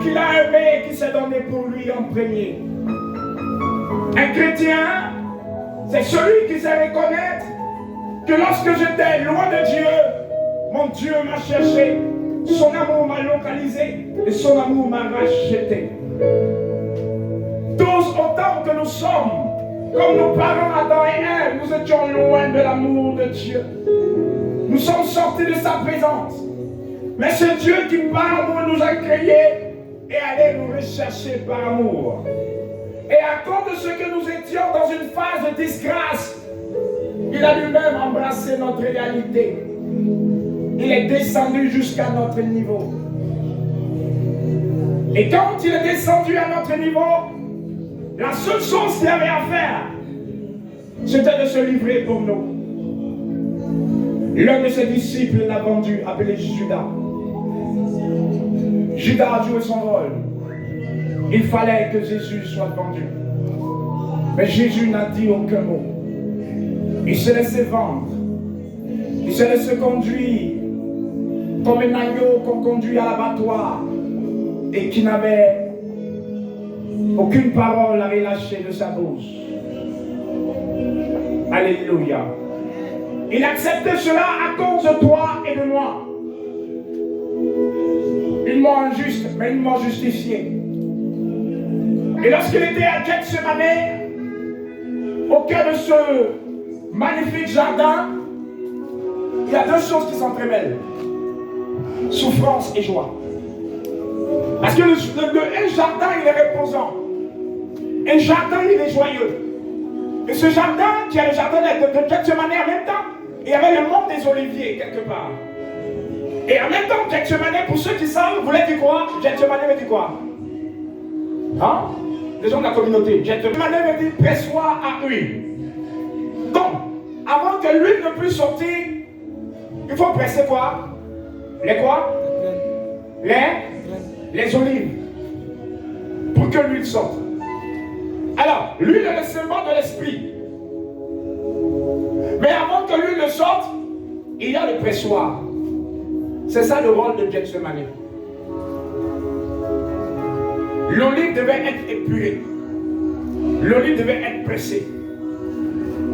qu'il a aimé et qui s'est donné pour lui en premier. Un chrétien, c'est celui qui sait reconnaître que lorsque j'étais loin de Dieu, mon Dieu m'a cherché, son amour m'a localisé et son amour m'a racheté. Tous autant que nous sommes, comme nos parents Adam et Ève, nous étions loin de l'amour de Dieu. Nous sommes sortis de sa présence. Mais c'est Dieu qui par amour nous a créés et allait nous rechercher par amour. Et à cause de ce que nous étions dans une phase de disgrâce, il a lui-même embrassé notre réalité. Il est descendu jusqu'à notre niveau. Et quand il est descendu à notre niveau, la seule chose qu'il avait à faire, c'était de se livrer pour nous. L'un de ses disciples l'a vendu, appelé Judas. Judas a joué son rôle. Il fallait que Jésus soit vendu. Mais Jésus n'a dit aucun mot. Il s'est laissé vendre. Il s'est laissé conduire comme un agneau qu'on conduit à l'abattoir et qui n'avait aucune parole à relâcher de sa bouche. Alléluia. Il acceptait cela à cause de toi et de moi. Une mort injuste, mais une mort justifiée. Et lorsqu'il était à Gethsemane, au cœur de ce magnifique jardin, il y a deux choses qui s'entremêlent. Souffrance et joie. Parce que un jardin, il est reposant. Un jardin, il est joyeux. Et ce jardin, qui est le jardin de Gethsemane en même temps, il y avait le monde des oliviers quelque part. Et en même temps, Gethsemane, pour ceux qui savent, voulait dire quoi? Gethsemane veut dire quoi? Hein? Les gens de la communauté. Gethsemane veut dire pressoir à huile. Donc, avant que l'huile ne puisse sortir, il faut presser quoi? Les quoi? Les olives. Pour que l'huile sorte. Alors, l'huile est le symbole de l'esprit. Mais avant que l'huile ne sorte, il y a le pressoir. C'est ça le rôle de Gethsemane. L'olive devait être épurée. L'olive devait être pressée.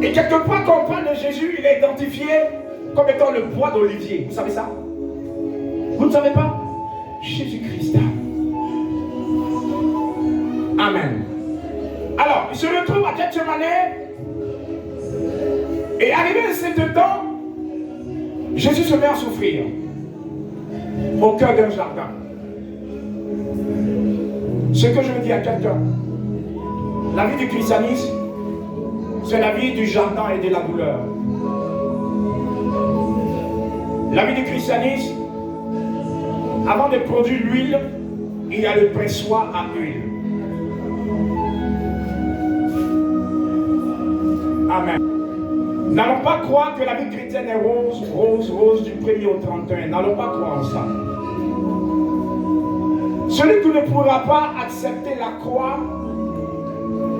Et quelque part, quand on parle de Jésus, il est identifié comme étant le bois d'olivier. Vous savez ça? Vous ne savez pas? Jésus-Christ. Amen. Alors, il se retrouve à Gethsemane. Et arrivé à ce temps, Jésus se met à souffrir au cœur d'un jardin. Ce que je veux dire à quelqu'un, la vie du christianisme, c'est la vie du jardin et de la douleur. La vie du christianisme, avant de produire l'huile, il y a le pressoir à huile. Amen. N'allons pas croire que la vie chrétienne est rose, rose, rose du 1er au 31. N'allons pas croire en ça. Celui qui ne pourra pas accepter la croix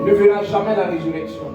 ne verra jamais la résurrection.